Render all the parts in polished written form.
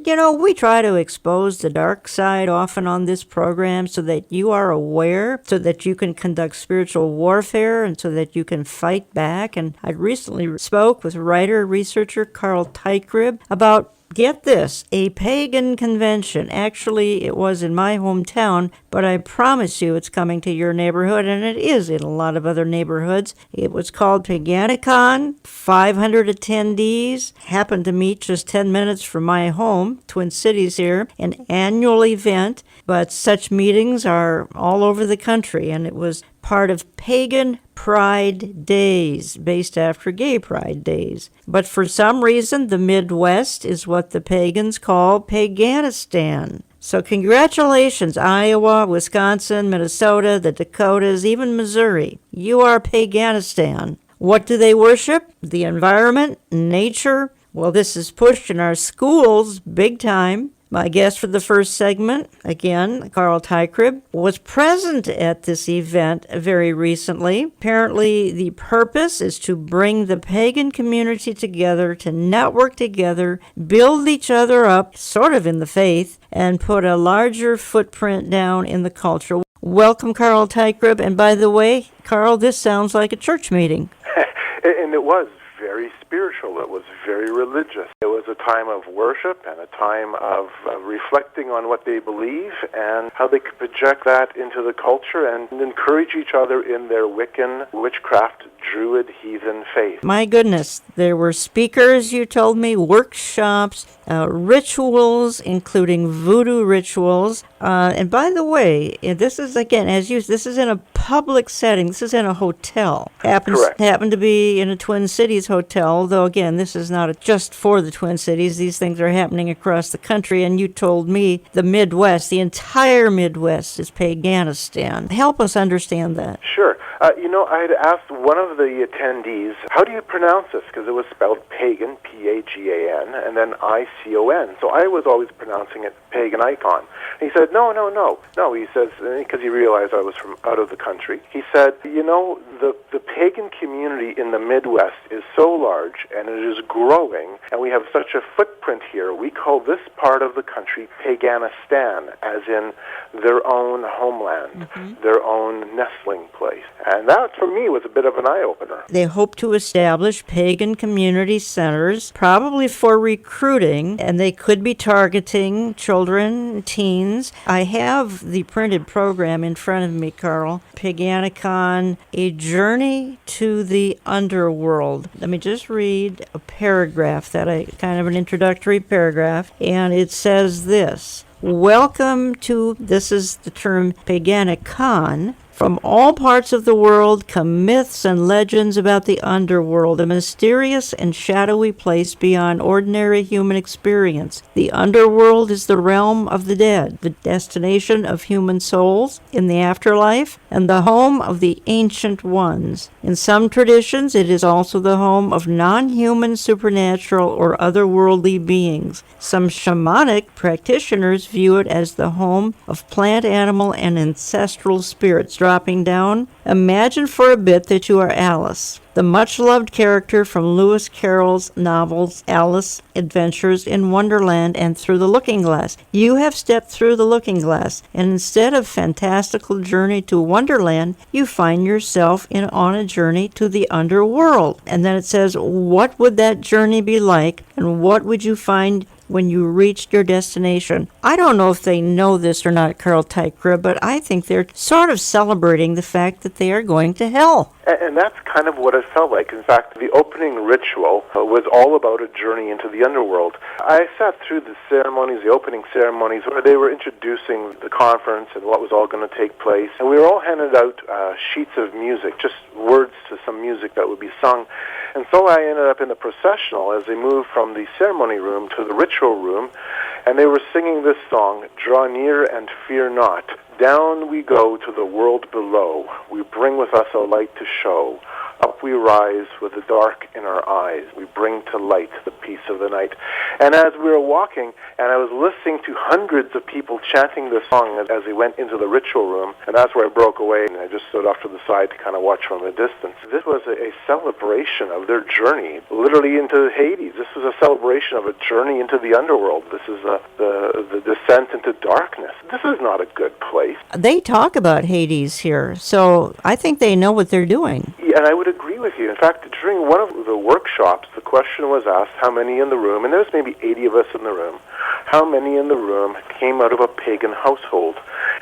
we try to expose the dark side often on this program so that you are aware, so that you can conduct spiritual warfare, and so that you can fight back. And I recently spoke with writer-researcher Carl Teichgrib about, get this, a pagan convention. Actually, it was in my hometown, but I promise you it's coming to your neighborhood, and it is in a lot of other neighborhoods. It was called Pagan 500 attendees, happened to meet just 10 minutes from my home, Twin Cities here, an annual event, but such meetings are all over the country, and it was part of Pagan Pride Days, based after Gay Pride Days. But for some reason, the Midwest is what the pagans call Paganistan. So congratulations, Iowa, Wisconsin, Minnesota, the Dakotas, even Missouri. You are Paganistan. What do they worship? The environment, nature. Well, this is pushed in our schools big time. My guest for the first segment, again, Carl Teichgrib, was present at this event very recently. Apparently, the purpose is to bring the pagan community together, to network together, build each other up, sort of in the faith, and put a larger footprint down in the culture. Welcome, Carl Teichgrib. And by the way, Carl, this sounds like a church meeting. And it was very spiritual. It was very religious. It was a time of worship and a time of reflecting on what they believe and how they could project that into the culture and encourage each other in their Wiccan, witchcraft, Druid, heathen faith. My goodness, there were speakers, you told me, workshops, rituals, including voodoo rituals. And by the way, this is, again, this is in a public setting. This is in a hotel. Happened to be in a Twin Cities hotel, though, again, this is not just for the Twin Cities. These things are happening across the country, and you told me the Midwest, the entire Midwest is Paganistan. Help us understand that. Sure. I had asked one of the attendees, how do you pronounce this? Because it was spelled Pagan, P-A-G-A-N, and then I-C-O-N. So I was always pronouncing it Pagan Icon. And he said, no. He says, because he realized I was from out of the country, he said, the pagan community in the Midwest is so large, and it is growing, and we have such a footprint here. We call this part of the country Paganistan, as in their own homeland, their own nestling place. And that, for me, was a bit of an eye-opener. They hope to establish pagan community centers, probably for recruiting, and they could be targeting children, teens. I have the printed program in front of me, Carl. Paganicon, A Journey to the Underworld. Let me just read a paragraph, kind of an introductory paragraph, and it says this. Welcome to, this is the term Paganicon. From all parts of the world come myths and legends about the underworld, a mysterious and shadowy place beyond ordinary human experience. The underworld is the realm of the dead, the destination of human souls in the afterlife, and the home of the ancient ones. In some traditions, it is also the home of non-human, supernatural, or otherworldly beings. Some shamanic practitioners view it as the home of plant, animal, and ancestral spirits. Dropping down, imagine for a bit that you are Alice, the much-loved character from Lewis Carroll's novels Alice Adventures in Wonderland and Through the Looking Glass. You have stepped through the looking glass, and instead of fantastical journey to Wonderland, you find yourself on a journey to the underworld. And then it says, what would that journey be like, and what would you find when you reached your destination? I don't know if they know this or not, Carl Teichgrib, but I think they're sort of celebrating the fact that they are going to hell. And that's kind of what it felt like. In fact, the opening ritual was all about a journey into the underworld. I sat through the ceremonies, the opening ceremonies, where they were introducing the conference and what was all going to take place. And we were all handed out sheets of music, just words to some music that would be sung. And so I ended up in the processional as they moved from the ceremony room to the ritual room, and they were singing this song, Draw near and fear not. Down we go to the world below. We bring with us a light to show. Up we rise with the dark in our eyes. We bring to light the peace of the night. And as we were walking, and I was listening to hundreds of people chanting this song as they went into the ritual room, and that's where I broke away, and I just stood off to the side to kind of watch from a distance. This was a celebration of their journey, literally into Hades. This was a celebration of a journey into the underworld. This is the descent into darkness. This is not a good place. They talk about Hades here, so I think they know what they're doing. Yeah, and I would agree with you. In fact, during one of the workshops, the question was asked, how many in the room, and there was maybe 80 of us in the room, how many in the room came out of a pagan household?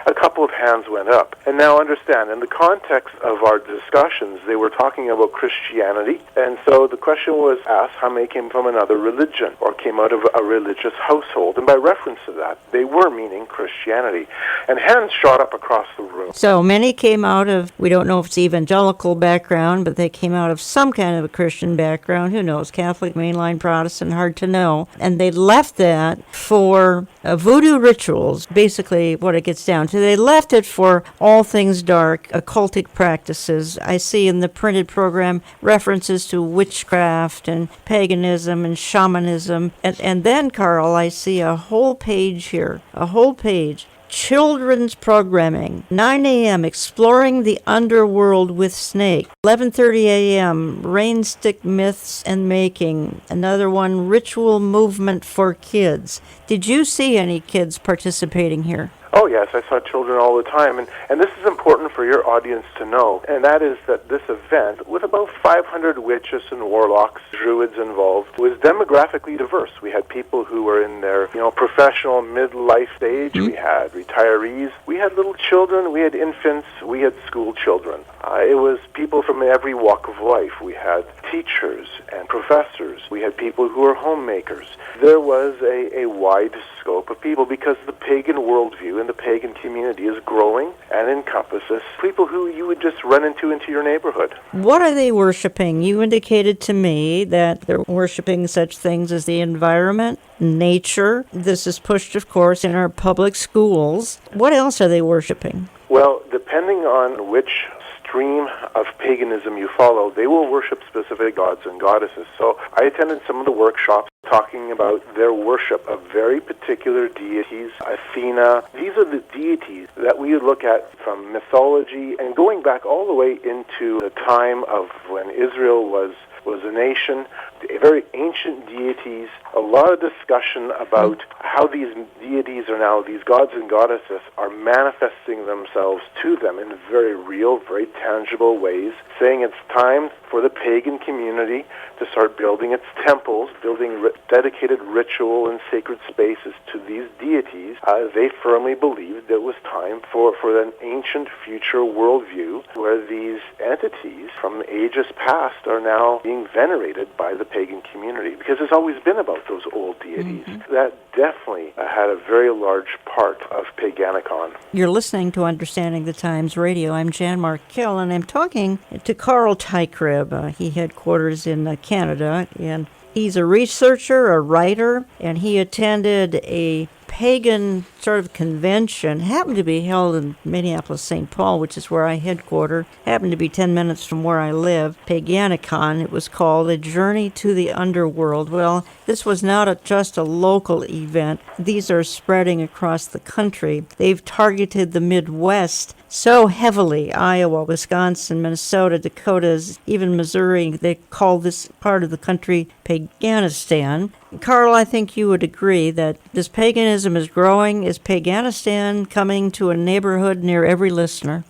A couple of hands went up. And now understand, in the context of our discussions, they were talking about Christianity, and so the question was asked, how many came from another religion or came out of a religious household? And by reference to that, they were meaning Christianity. And hands shot up across the room. So many came out of, we don't know if it's evangelical background, but they came out of some kind of a Christian background. Who knows? Catholic, mainline, Protestant, hard to know. And they left that for voodoo rituals, basically what it gets down to. They left it for all things dark, occultic practices. I see in the printed program references to witchcraft and paganism and shamanism. And then, Carl, I see a whole page here, a whole page. Children's programming, 9 a.m., exploring the underworld with Snake. 11:30 a.m., rainstick myths and making. Another one, ritual movement for kids. Did you see any kids participating here? Oh, yes, I saw children all the time, and this is important for your audience to know, and that is that this event, with about 500 witches and warlocks, druids involved, was demographically diverse. We had people who were in their, professional midlife stage, we had retirees, we had little children, we had infants, we had school children. It was people from every walk of life. We had teachers and professors. We had people who were homemakers. There was a wide scope of people because the pagan worldview and the pagan community is growing and encompasses people who you would just run into your neighborhood. What are they worshiping? You indicated to me that they're worshiping such things as the environment, nature. This is pushed, of course, in our public schools. What else are they worshiping? Well, depending on which stream of paganism you follow, they will worship specific gods and goddesses. So I attended some of the workshops talking about their worship of very particular deities. Athena, these are the deities that we look at from mythology and going back all the way into the time of when Israel was a nation, very ancient deities, a lot of discussion about how these deities are now, these gods and goddesses, are manifesting themselves to them in very real, very tangible ways, saying it's time for the pagan community to start building its temples, building dedicated ritual and sacred spaces to these deities. They firmly believed it was time for an ancient future worldview where these entities from ages past are now being venerated by the pagan community, because it's always been about those old deities. That definitely had a very large part of Paganicon. You're listening to Understanding the Times Radio. I'm Jan Markell, and I'm talking to Carl Tykrib. He headquarters in Canada, and he's a researcher, a writer, and he attended a pagan sort of convention, happened to be held in Minneapolis, St. Paul, which is where I headquarter, happened to be 10 minutes from where I live. Paganicon, it was called, A Journey to the Underworld. Well, this was not just a local event. These are spreading across the country. They've targeted the Midwest so heavily, Iowa, Wisconsin, Minnesota, Dakotas, even Missouri. They call this part of the country Paganistan. Carl, I think you would agree that this paganism is growing. Is Paganistan coming to a neighborhood near every listener?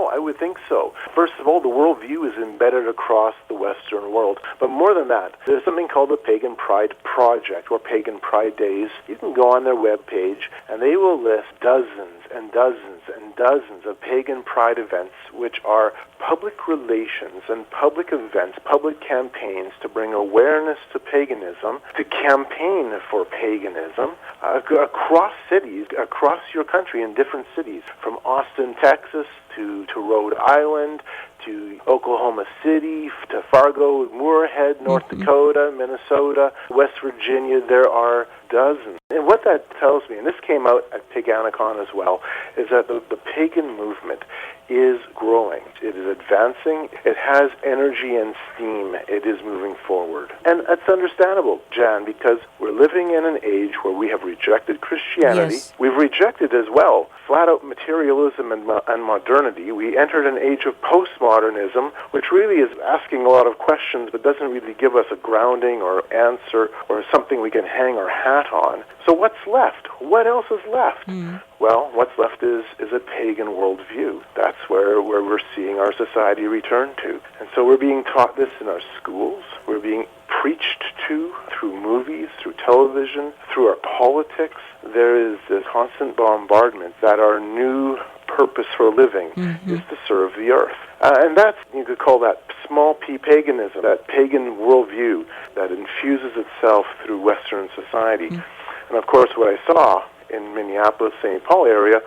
I would think so. First of all, the worldview is embedded across the Western world. But more than that, there's something called the Pagan Pride Project, or Pagan Pride Days. You can go on their webpage, and they will list dozens and dozens and dozens of pagan pride events, which are public relations and public events, public campaigns to bring awareness to paganism, to campaign for paganism across cities, across your country in different cities, from Austin, Texas, to Rhode Island, to Oklahoma City, to Fargo, Moorhead, North Dakota, Minnesota, West Virginia. There are dozens. And what that tells me, and this came out at Paganicon as well, is that the pagan movement is growing. It is advancing. It has energy and steam. It is moving forward. And that's understandable, Jan, because we're living in an age where we have rejected Christianity. Yes. We've rejected as well flat-out materialism and modernity. We entered an age of postmodernism, which really is asking a lot of questions but doesn't really give us a grounding or answer or something we can hang our hat on. So what's left? What else is left? Well, what's left is a pagan worldview. That's where we're seeing our society return to. And so we're being taught this in our schools. We're being preached to through movies, through television, through our politics. There is this constant bombardment that our new purpose for living is to serve the earth. And that's, you could call that small p paganism, that pagan worldview that infuses itself through Western society. And of course, what I saw in Minneapolis, St. Paul area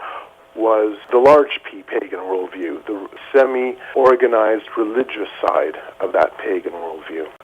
was the large P pagan worldview, the semi-organized religious side of that pagan worldview.